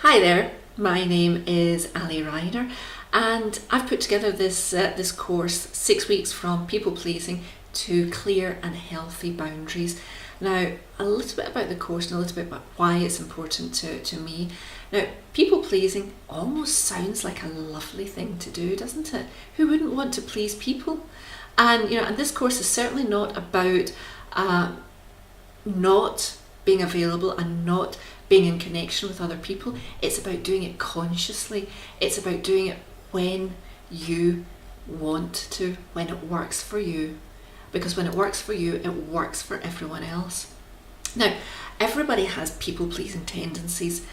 Hi there, my name is Ali Ryder, and I've put together this course, 6 weeks from people pleasing to clear and healthy boundaries. Now, a little bit about the course and a little bit about why it's important to me. Now, people pleasing almost sounds like a lovely thing to do, doesn't it? Who wouldn't want to please people? And this course is certainly not about not being available and not being in connection with other people. It's about doing it consciously. It's about doing it when you want to, when it works for you. Because when it works for you, it works for everyone else. Now, everybody has people-pleasing tendencies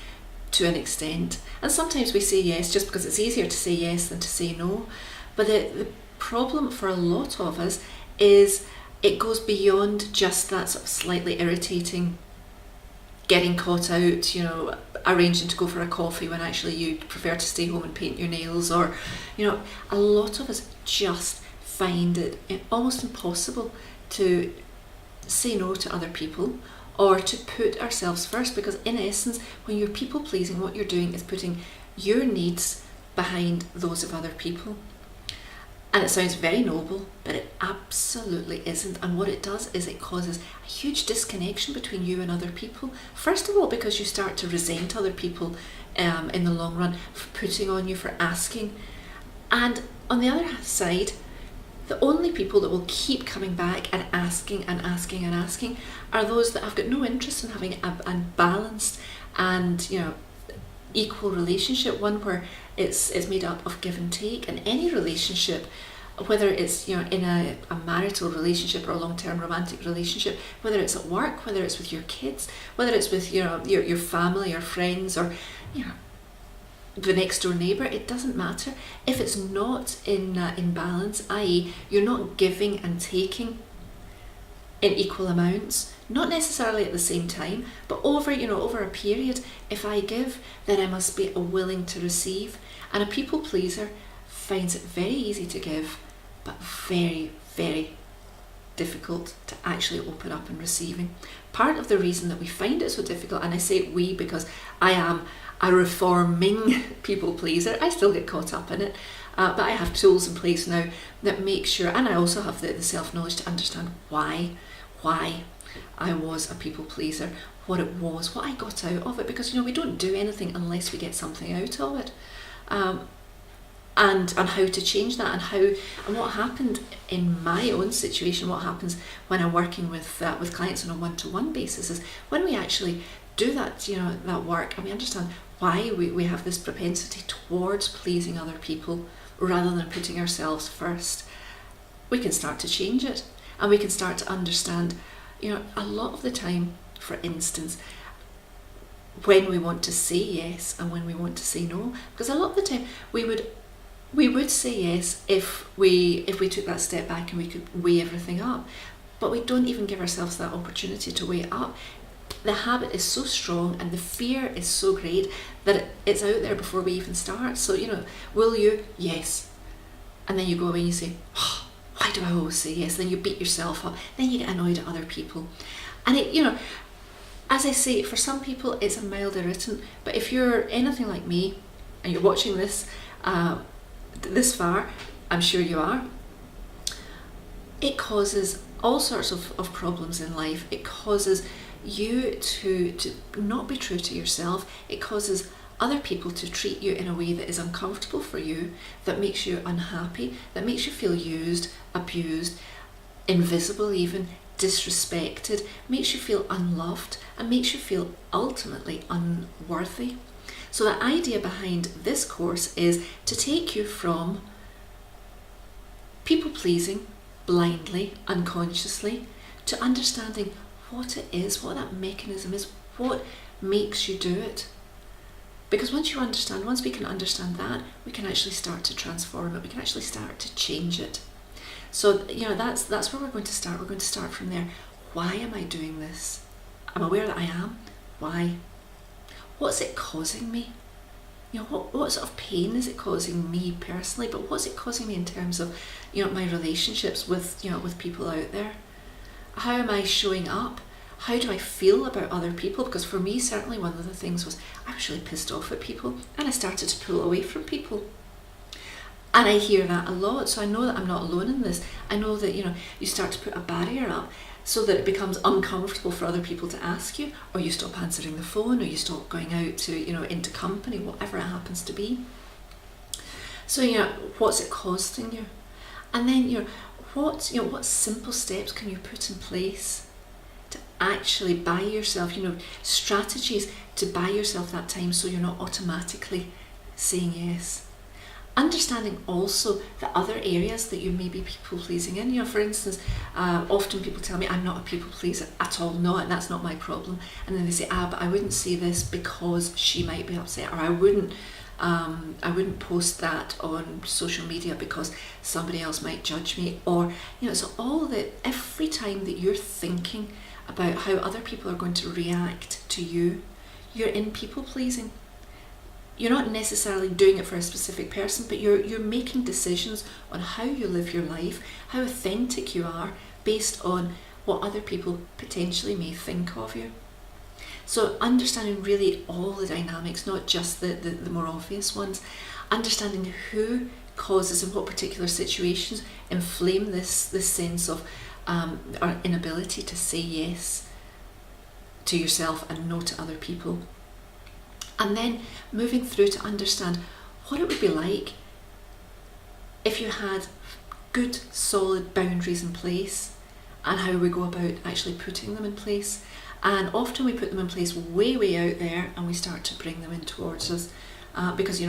to an extent. And sometimes we say yes just because it's easier to say yes than to say no. But the problem for a lot of us is it goes beyond just that sort of slightly irritating getting caught out, arranging to go for a coffee when actually you prefer to stay home and paint your nails, or, a lot of us just find it almost impossible to say no to other people or to put ourselves first, because in essence, when you're people pleasing, what you're doing is putting your needs behind those of other people. And it sounds very noble, but it absolutely isn't. And what it does is it causes a huge disconnection between you and other people. First of all, because you start to resent other people in the long run for putting on you, for asking. And on the other side, the only people that will keep coming back and asking and asking and asking are those that have got no interest in having a balanced and, equal relationship, one where it's made up of give and take. And any relationship, whether it's in a marital relationship or a long-term romantic relationship, whether it's at work, whether it's with your kids, whether it's with your family or friends, or the next door neighbour, it doesn't matter. If it's not in balance, i.e. you're not giving and taking in equal amounts, not necessarily at the same time, but over a period. If I give, then I must be willing to receive. And a people pleaser finds it very easy to give, but very, very difficult to actually open up and receiving. Part of the reason that we find it so difficult, and I say we because I am a reforming people pleaser, I still get caught up in it, but I have tools in place now that make sure, and I also have the self-knowledge to understand why I was a people pleaser, what it was, what I got out of it, because we don't do anything unless we get something out of it, and how to change that, and what happened in my own situation, what happens when I'm working with clients on a one-to-one basis, is when we actually do that that work, and we understand why we have this propensity towards pleasing other people rather than putting ourselves first, we can start to change it. And we can start to understand, a lot of the time, for instance, when we want to say yes and when we want to say no, because a lot of the time we would say yes if we took that step back and we could weigh everything up, but we don't even give ourselves that opportunity to weigh it up. The habit is so strong and the fear is so great that it's out there before we even start. So, will you? Yes. And then you go away and you say, oh, why do I always say yes? Then you beat yourself up. Then you get annoyed at other people. And as I say, for some people it's a mild irritant. But if you're anything like me and you're watching this this far, I'm sure you are, it causes all sorts of problems in life. It causes you to not be true to yourself. It causes other people to treat you in a way that is uncomfortable for you, that makes you unhappy, that makes you feel used, abused, invisible even, disrespected, makes you feel unloved, and makes you feel ultimately unworthy. So the idea behind this course is to take you from people pleasing blindly, unconsciously, to understanding what it is, what that mechanism is, what makes you do it. Because once we can understand that, we can actually start to transform it, we can actually start to change it. So, that's where we're going to start. We're going to start from there. Why am I doing this? I'm aware that I am. Why? What's it causing me? What sort of pain is it causing me personally, but what's it causing me in terms of, my relationships with people out there? How am I showing up? how do I feel about other people? Because for me, certainly one of the things was I was really pissed off at people, and I started to pull away from people. And I hear that a lot, so I know that I'm not alone in this. I know that, you start to put a barrier up so that it becomes uncomfortable for other people to ask you, or you stop answering the phone, or you stop going out to, into company, whatever it happens to be. So, what's it costing you? And then, what simple steps can you put in place to actually buy yourself, strategies to buy yourself that time so you're not automatically saying yes. Understanding also the other areas that you may be people pleasing in. For instance, often people tell me I'm not a people pleaser at all. No, and that's not my problem. And then they say, but I wouldn't say this because she might be upset, or I wouldn't post that on social media because somebody else might judge me, or so every time that you're thinking about how other people are going to react to you, you're in people pleasing. You're not necessarily doing it for a specific person, but you're making decisions on how you live your life, how authentic you are, based on what other people potentially may think of you. So understanding really all the dynamics, not just the more obvious ones, understanding who causes in what particular situations inflame this sense of our inability to say yes to yourself and no to other people. And then moving through to understand what it would be like if you had good, solid boundaries in place, and how we go about actually putting them in place. And often we put them in place way, way out there, and we start to bring them in towards us. Because,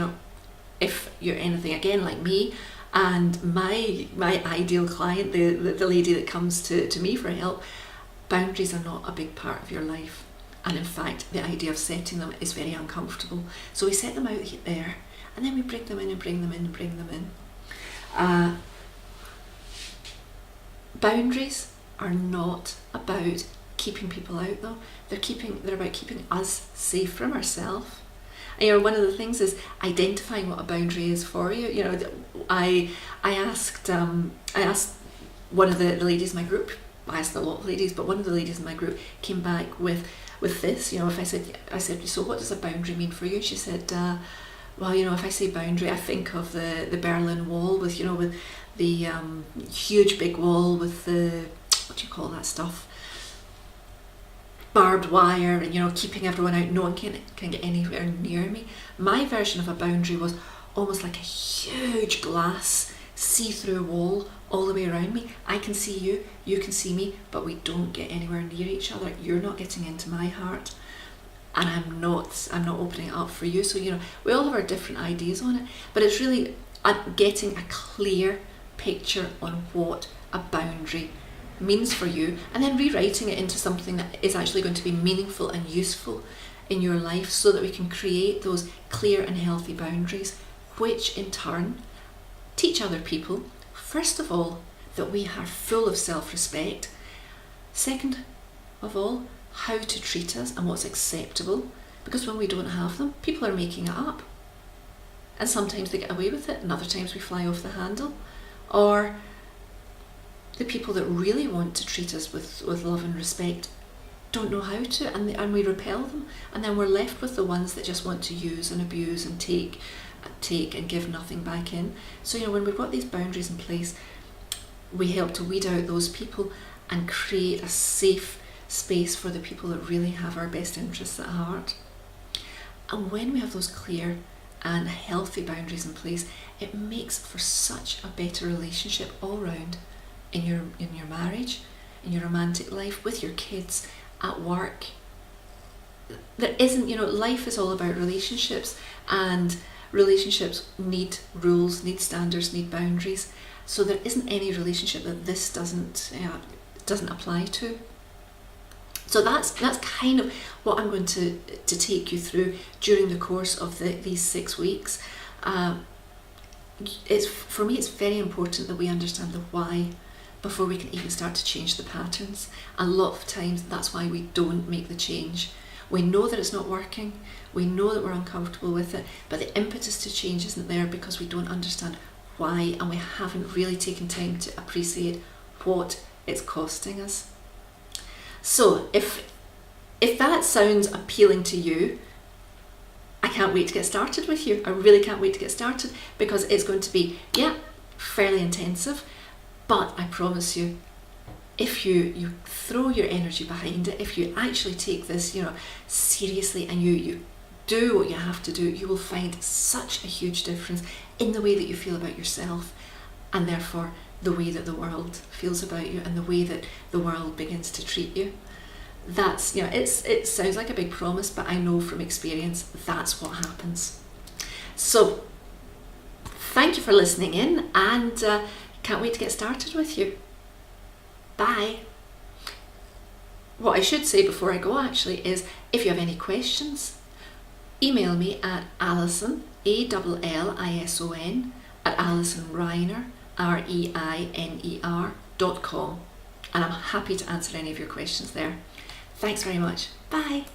if you're anything again like me, and my ideal client, the lady that comes to me for help, boundaries are not a big part of your life. And in fact, the idea of setting them is very uncomfortable. So we set them out there, and then we bring them in and bring them in and bring them in. Boundaries are not about keeping people out, though. They're about keeping us safe from ourselves. And one of the things is identifying what a boundary is for you. I asked one of the ladies in my group. I asked a lot of ladies, but one of the ladies in my group came back with this. If I said, so what does a boundary mean for you? She said, well, if I say boundary, I think of the Berlin Wall with the huge big wall with the, what do you call that stuff? Barbed wire, and keeping everyone out. No one can get anywhere near me. My version of a boundary was almost like a huge glass see-through wall all the way around me. I can see you, you can see me, but we don't get anywhere near each other. You're not getting into my heart, and I'm not opening it up for you. So we all have our different ideas on it, but it's really getting a clear picture on what a boundary means for you, and then rewriting it into something that is actually going to be meaningful and useful in your life, so that we can create those clear and healthy boundaries, which in turn teach other people, first of all, that we are full of self-respect. Second of all, how to treat us and what's acceptable, because when we don't have them, people are making it up, and sometimes they get away with it, and other times we fly off the handle. Or the people that really want to treat us with love and respect don't know how to, and we repel them, and then we're left with the ones that just want to use and abuse and take and give nothing back in. So when we've got these boundaries in place, we help to weed out those people and create a safe space for the people that really have our best interests at heart. And when we have those clear and healthy boundaries in place, it makes for such a better relationship all round, in your marriage, in your romantic life, with your kids, at work. There isn't, life is all about relationships, and relationships need rules, need standards, need boundaries. So there isn't any relationship that this doesn't apply to. So that's kind of what I'm going to take you through during the course of these 6 weeks. For me, it's very important that we understand the why before we can even start to change the patterns. A lot of times that's why we don't make the change. We know that it's not working, we know that we're uncomfortable with it, but the impetus to change isn't there because we don't understand why, and we haven't really taken time to appreciate what it's costing us. So if that sounds appealing to you, I can't wait to get started with you. I really can't wait to get started, because it's going to be, fairly intensive, but I promise you, if you throw your energy behind it, if you actually take this, seriously, and you do what you have to do, you will find such a huge difference in the way that you feel about yourself, and therefore the way that the world feels about you, and the way that the world begins to treat you. That's, it sounds like a big promise, but I know from experience that's what happens. So thank you for listening in, and can't wait to get started with you. Bye. What I should say before I go actually is, if you have any questions, email me at Allison, ALLISON, at AllisonReiner, REINER.com, and I'm happy to answer any of your questions there. Thanks very much. Bye.